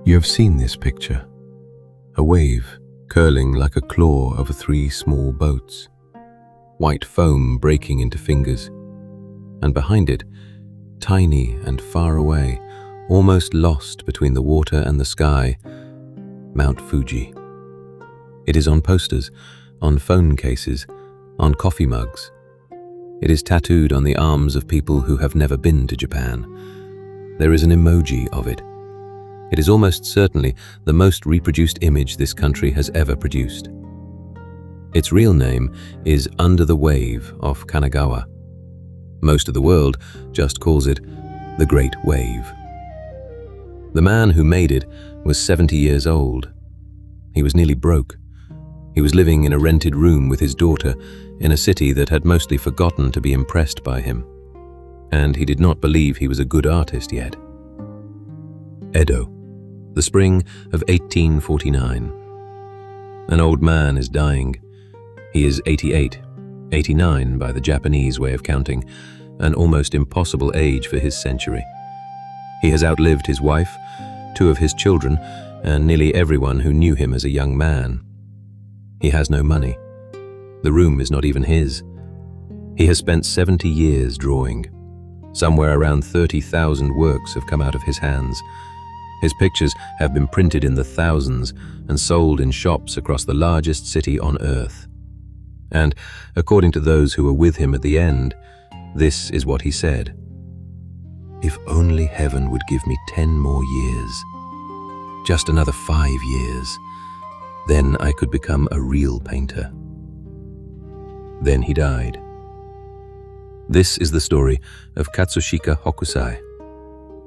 You have seen this picture, a wave curling like a claw over three small boats, white foam breaking into fingers, and behind it, tiny and far away, almost lost between the water and the sky, Mount Fuji. It is on posters, on phone cases, on coffee mugs. It is tattooed on the arms of people who have never been to Japan. There is an emoji of it. It is almost certainly the most reproduced image this country has ever produced. Its real name is Under the Wave off Kanagawa. Most of the world just calls it the Great Wave. The man who made it was 70 years old. He was nearly broke. He was living in a rented room with his daughter in a city that had mostly forgotten to be impressed by him. And he did not believe he was a good artist yet. Edo, the spring of 1849. An old man is dying. He is 88, 89 by the Japanese way of counting, an almost impossible age for his century. He has outlived his wife, two of his children, and nearly everyone who knew him as a young man. He has no money. The room is not even his. He has spent 70 years drawing. Somewhere around 30,000 works have come out of his hands. His pictures have been printed in the thousands and sold in shops across the largest city on earth. And, according to those who were with him at the end, this is what he said: "If only heaven would give me 10 more years, just another 5 years, then I could become a real painter." Then he died. This is the story of Katsushika Hokusai.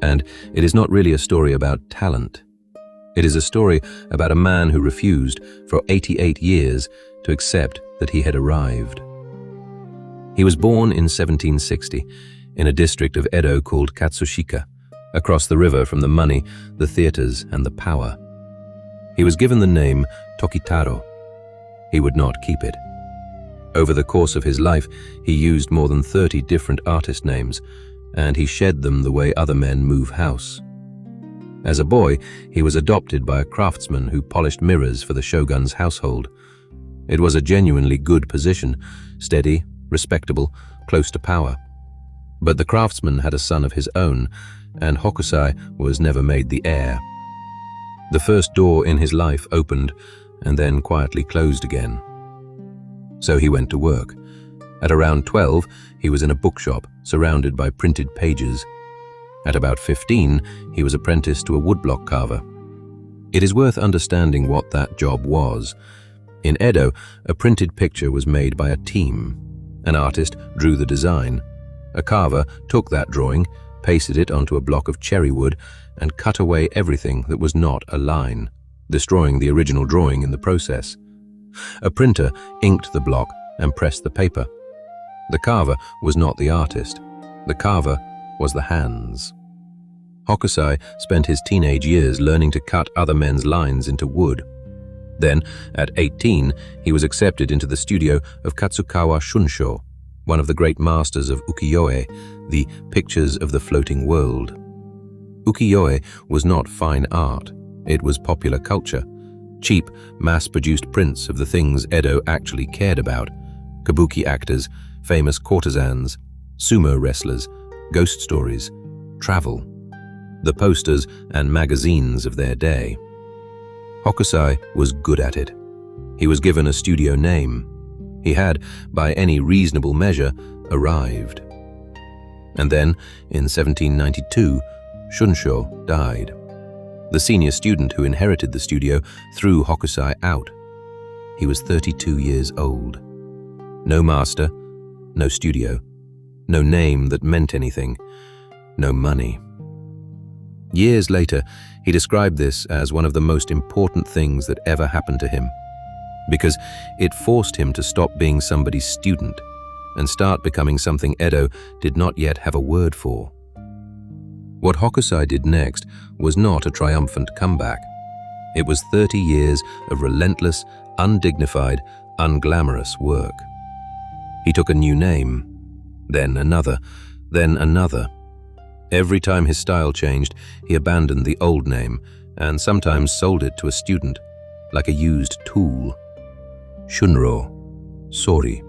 And it is not really a story about talent. It is a story about a man who refused for 88 years to accept that he had arrived. He was born in 1760 in a district of Edo called Katsushika, across the river from the money, the theaters, and the power. He was given the name Tokitaro. He would not keep it. Over the course of his life, he used more than 30 different artist names, and he shed them the way other men move house. As a boy, he was adopted by a craftsman who polished mirrors for the shogun's household. It was a genuinely good position, steady, respectable, close to power. But the craftsman had a son of his own, and Hokusai was never made the heir. The first door in his life opened and then quietly closed again. So he went to work. At around 12, he was in a bookshop surrounded by printed pages. At about 15, he was apprenticed to a woodblock carver. It is worth understanding what that job was. In Edo, a printed picture was made by a team. An artist drew the design. A carver took that drawing, pasted it onto a block of cherry wood, and cut away everything that was not a line, destroying the original drawing in the process. A printer inked the block and pressed the paper. The carver was not the artist. The carver was the hands. Hokusai spent his teenage years learning to cut other men's lines into wood. Then, at 18, he was accepted into the studio of Katsukawa Shunsho, one of the great masters of ukiyo-e, the pictures of the floating world. Ukiyo-e was not fine art. It was popular culture. Cheap, mass-produced prints of the things Edo actually cared about: kabuki actors, famous courtesans, sumo wrestlers, ghost stories, travel, the posters and magazines of their day. Hokusai was good at it. He was given a studio name. He had, by any reasonable measure, arrived. And then, in 1792, Shunsho died. The senior student who inherited the studio threw Hokusai out. He was 32 years old. No master, no studio, no name that meant anything, no money. Years later, he described this as one of the most important things that ever happened to him, because it forced him to stop being somebody's student and start becoming something Edo did not yet have a word for. What Hokusai did next was not a triumphant comeback. It was 30 years of relentless, undignified, unglamorous work. He took a new name, then another, then another. Every time his style changed, he abandoned the old name and sometimes sold it to a student like a used tool. Shunro, Sori,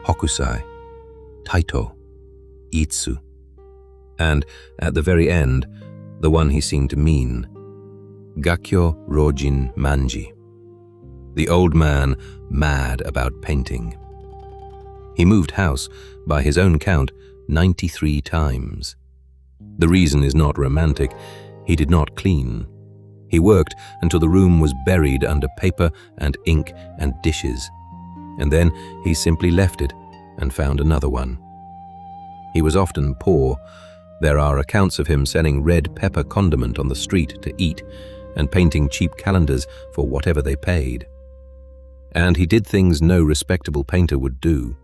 Hokusai, Taito, Itsu, and at the very end, the one he seemed to mean, Gakkyo Rojin Manji, the old man mad about painting. He moved house, by his own count, 93 times. The reason is not romantic. He did not clean. He worked until the room was buried under paper and ink and dishes, and then he simply left it and found another one. He was often poor. There are accounts of him selling red pepper condiment on the street to eat and painting cheap calendars for whatever they paid. And he did things no respectable painter would do.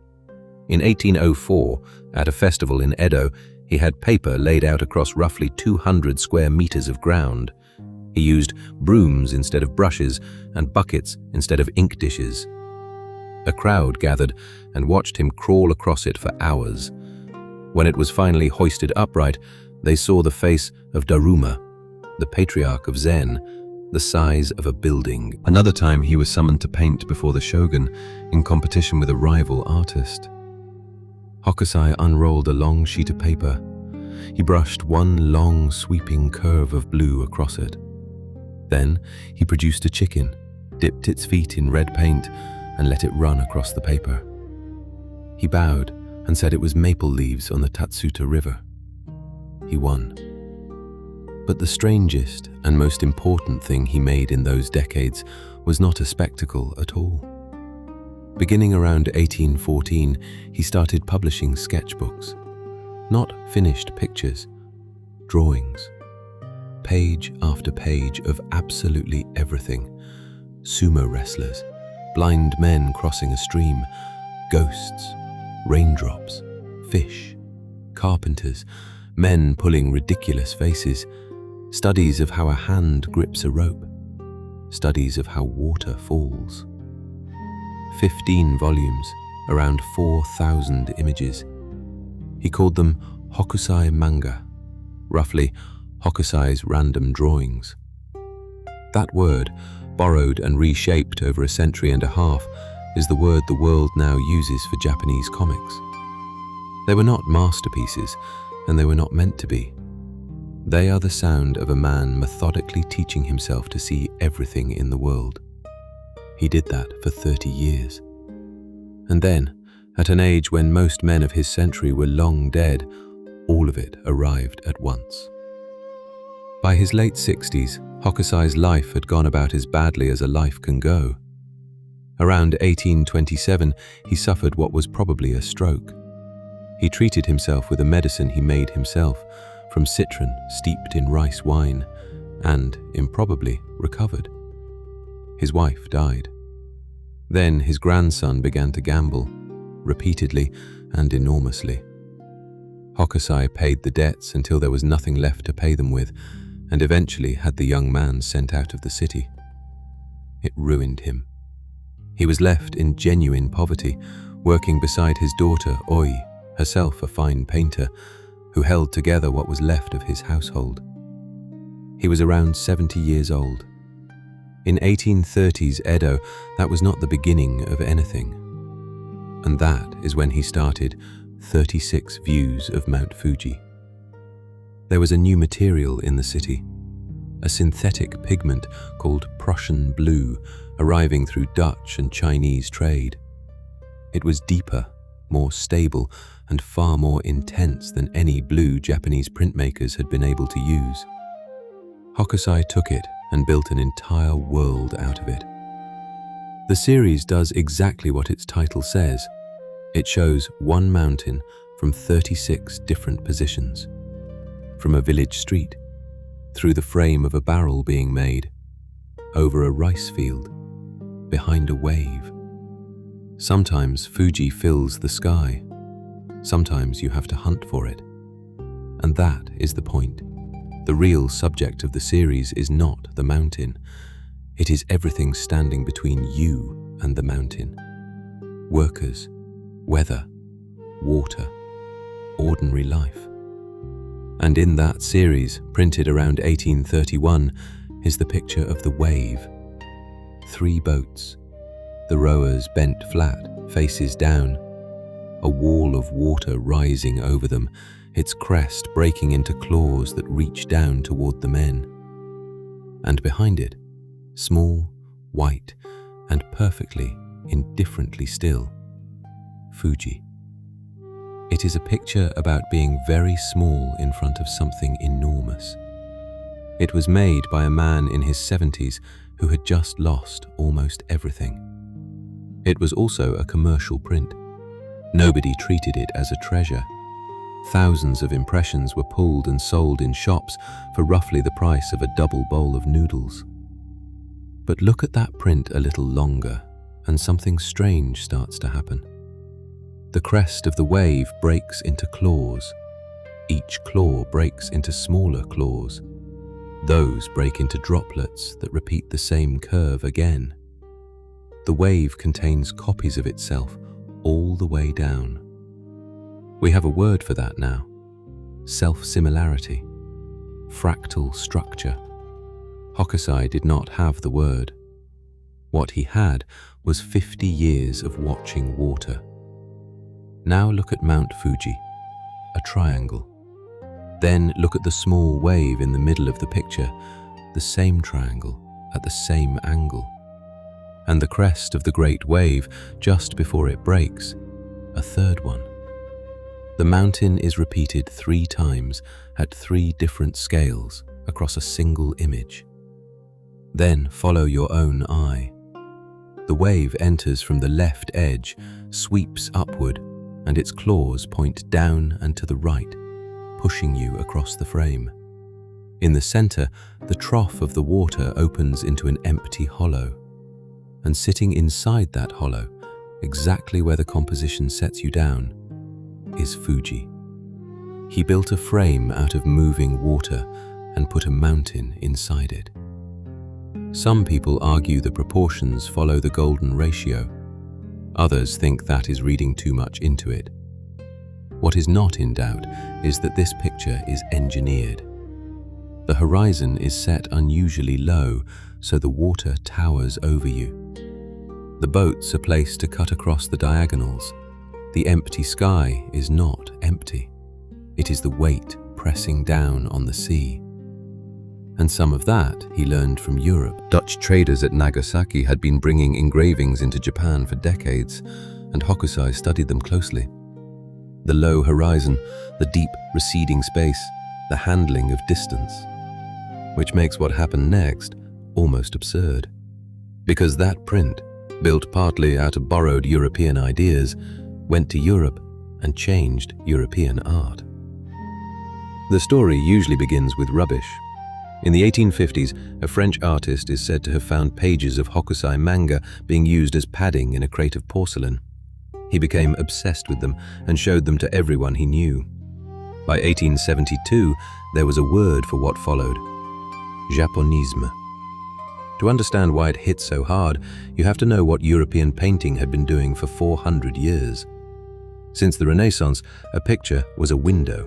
In 1804, at a festival in Edo, he had paper laid out across roughly 200 square meters of ground. He used brooms instead of brushes and buckets instead of ink dishes. A crowd gathered and watched him crawl across it for hours. When it was finally hoisted upright, they saw the face of Daruma, the patriarch of Zen, the size of a building. Another time he was summoned to paint before the shogun in competition with a rival artist. Hokusai unrolled a long sheet of paper. He brushed one long sweeping curve of blue across it. Then he produced a chicken, dipped its feet in red paint, and let it run across the paper. He bowed and said it was maple leaves on the Tatsuta River. He won. But the strangest and most important thing he made in those decades was not a spectacle at all. Beginning around 1814, he started publishing sketchbooks. Not finished pictures, drawings. Page after page of absolutely everything. Sumo wrestlers, blind men crossing a stream, ghosts, raindrops, fish, carpenters, men pulling ridiculous faces, studies of how a hand grips a rope, studies of how water falls. 15 volumes, around 4,000 images. He called them Hokusai Manga, roughly Hokusai's random drawings. That word, borrowed and reshaped over a century and a half, is the word the world now uses for Japanese comics. They were not masterpieces, and they were not meant to be. They are the sound of a man methodically teaching himself to see everything in the world. He did that for 30 years. And then, at an age when most men of his century were long dead, all of it arrived at once. By his late 60s, Hokusai's life had gone about as badly as a life can go. Around 1827, he suffered what was probably a stroke. He treated himself with a medicine he made himself, from citron steeped in rice wine, and, improbably, recovered. His wife died. Then his grandson began to gamble, repeatedly and enormously. Hokusai paid the debts until there was nothing left to pay them with, and eventually had the young man sent out of the city. It ruined him. He was left in genuine poverty, working beside his daughter Oi, herself a fine painter, who held together what was left of his household. He was around 70 years old. In 1830s Edo, that was not the beginning of anything. And that is when he started 36 views of Mount Fuji. There was a new material in the city, a synthetic pigment called Prussian blue, arriving through Dutch and Chinese trade. It was deeper, more stable, and far more intense than any blue Japanese printmakers had been able to use. Hokusai took it and built an entire world out of it. The series does exactly what its title says. It shows one mountain from 36 different positions. From a village street, through the frame of a barrel being made, over a rice field, behind a wave. Sometimes Fuji fills the sky. Sometimes you have to hunt for it. And that is the point. The real subject of the series is not the mountain. It is everything standing between you and the mountain. Workers, weather, water, ordinary life. And in that series, printed around 1831, is the picture of the wave. 3 boats, the rowers bent flat, faces down, a wall of water rising over them, its crest breaking into claws that reach down toward the men. And behind it, small, white, and perfectly, indifferently still, Fuji. It is a picture about being very small in front of something enormous. It was made by a man in his 70s who had just lost almost everything. It was also a commercial print. Nobody treated it as a treasure. Thousands of impressions were pulled and sold in shops for roughly the price of a double bowl of noodles. But look at that print a little longer, and something strange starts to happen. The crest of the wave breaks into claws. Each claw breaks into smaller claws. Those break into droplets that repeat the same curve again. The wave contains copies of itself all the way down. We have a word for that now. Self-similarity. Fractal structure. Hokusai did not have the word. What he had was 50 years of watching water. Now look at Mount Fuji, a triangle. Then look at the small wave in the middle of the picture, the same triangle at the same angle. And the crest of the great wave just before it breaks, a third one. The mountain is repeated 3 times at 3 different scales across a single image. Then follow your own eye. The wave enters from the left edge, sweeps upward, and its claws point down and to the right, pushing you across the frame. In the center, the trough of the water opens into an empty hollow. And sitting inside that hollow, exactly where the composition sets you down, is Fuji. He built a frame out of moving water and put a mountain inside it. Some people argue the proportions follow the golden ratio. Others think that is reading too much into it. What is not in doubt is that this picture is engineered. The horizon is set unusually low, so the water towers over you. The boats are placed to cut across the diagonals. The empty sky is not empty. It is the weight pressing down on the sea. And some of that he learned from Europe. Dutch traders at Nagasaki had been bringing engravings into Japan for decades, and Hokusai studied them closely. The low horizon, the deep receding space, the handling of distance. Which makes what happened next almost absurd. Because that print, built partly out of borrowed European ideas, went to Europe and changed European art. The story usually begins with rubbish. In the 1850s, a French artist is said to have found pages of Hokusai Manga being used as padding in a crate of porcelain. He became obsessed with them and showed them to everyone he knew. By 1872, there was a word for what followed: Japonisme. To understand why it hit so hard, you have to know what European painting had been doing for 400 years. Since the Renaissance, a picture was a window.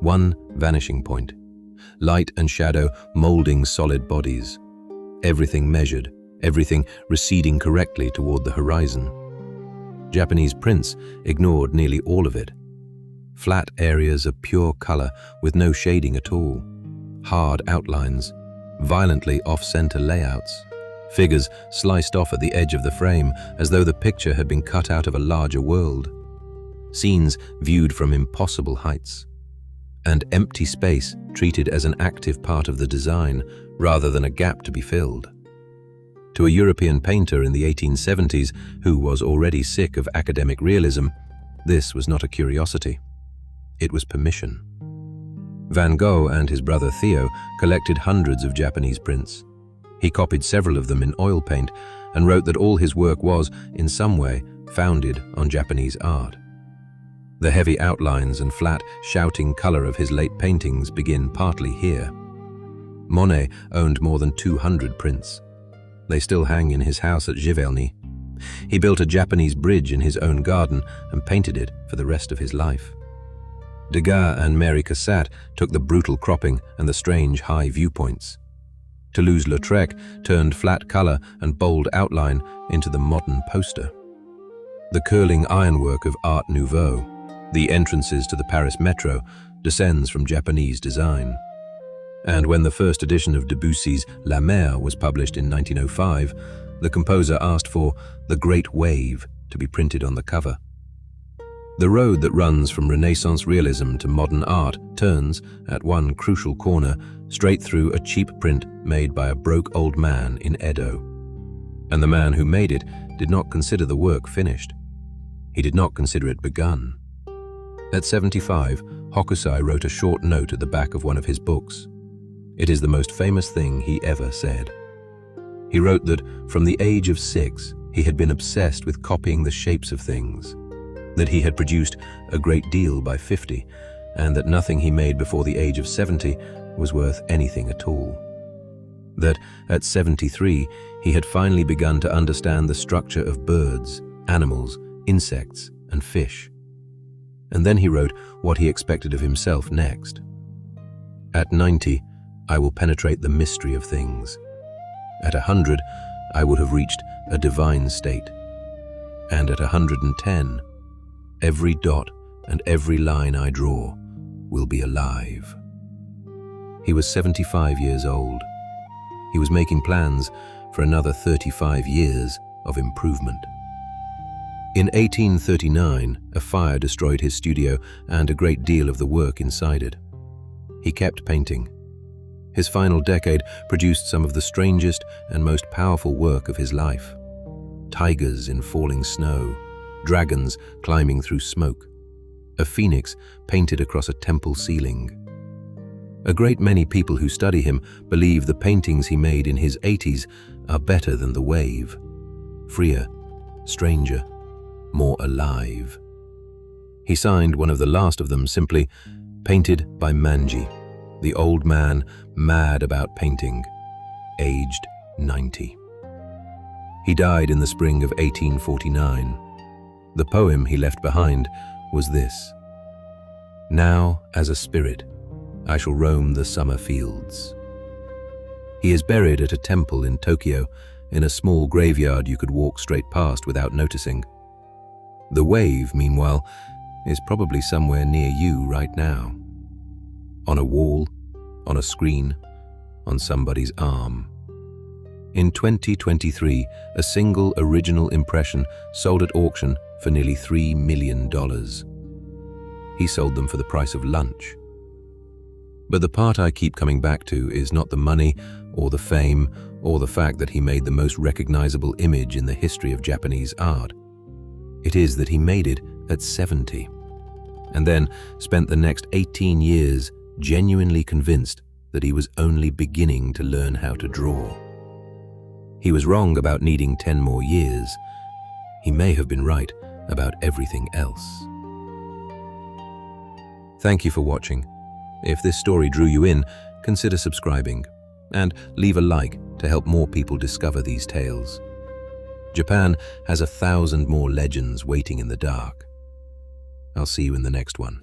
One vanishing point. Light and shadow molding solid bodies. Everything measured, everything receding correctly toward the horizon. Japanese prints ignored nearly all of it. Flat areas of pure color with no shading at all. Hard outlines, violently off-center layouts. Figures sliced off at the edge of the frame as though the picture had been cut out of a larger world. Scenes viewed from impossible heights. And empty space treated as an active part of the design rather than a gap to be filled. To a European painter in the 1870s who was already sick of academic realism, this was not a curiosity. It was permission. Van Gogh and his brother Theo collected hundreds of Japanese prints. He copied several of them in oil paint and wrote that all his work was, in some way, founded on Japanese art. The heavy outlines and flat, shouting color of his late paintings begin partly here. Monet owned more than 200 prints. They still hang in his house at Giverny. He built a Japanese bridge in his own garden and painted it for the rest of his life. Degas and Mary Cassatt took the brutal cropping and the strange high viewpoints. Toulouse-Lautrec turned flat color and bold outline into the modern poster. The curling ironwork of Art Nouveau, the entrances to the Paris metro, descends from Japanese design. And when the first edition of Debussy's La Mer was published in 1905, the composer asked for The Great Wave to be printed on the cover. The road that runs from Renaissance realism to modern art turns, at one crucial corner, straight through a cheap print made by a broke old man in Edo. And the man who made it did not consider the work finished. He did not consider it begun. At 75, Hokusai wrote a short note at the back of one of his books. It is the most famous thing he ever said. He wrote that from the age of 6, he had been obsessed with copying the shapes of things, that he had produced a great deal by 50, and that nothing he made before the age of 70 was worth anything at all. That at 73, he had finally begun to understand the structure of birds, animals, insects, and fish. And then he wrote what he expected of himself next. At 90, I will penetrate the mystery of things. At 100, I would have reached a divine state. And at 110, every dot and every line I draw will be alive. He was 75 years old. He was making plans for another 35 years of improvement. In 1839, a fire destroyed his studio and a great deal of the work inside it. He kept painting. His final decade produced some of the strangest and most powerful work of his life. Tigers in falling snow, dragons climbing through smoke, a phoenix painted across a temple ceiling. A great many people who study him believe the paintings he made in his 80s are better than The Wave, freer, stranger, more alive. He signed one of the last of them simply, painted by Manji, the old man mad about painting, aged 90. He died in the spring of 1849. The poem he left behind was this: Now, as a spirit, I shall roam the summer fields. He is buried at a temple in Tokyo, in a small graveyard you could walk straight past without noticing. The Wave, meanwhile, is probably somewhere near you right now. On a wall, on a screen, on somebody's arm. In 2023, a single original impression sold at auction for nearly $3 million. He sold them for the price of lunch. But the part I keep coming back to is not the money or the fame or the fact that he made the most recognizable image in the history of Japanese art. It is that he made it at 70, and then spent the next 18 years genuinely convinced that he was only beginning to learn how to draw. He was wrong about needing 10 more years. He may have been right about everything else. Thank you for watching. If this story drew you in, consider subscribing and leave a like to help more people discover these tales. Japan has 1,000 more legends waiting in the dark. I'll see you in the next one.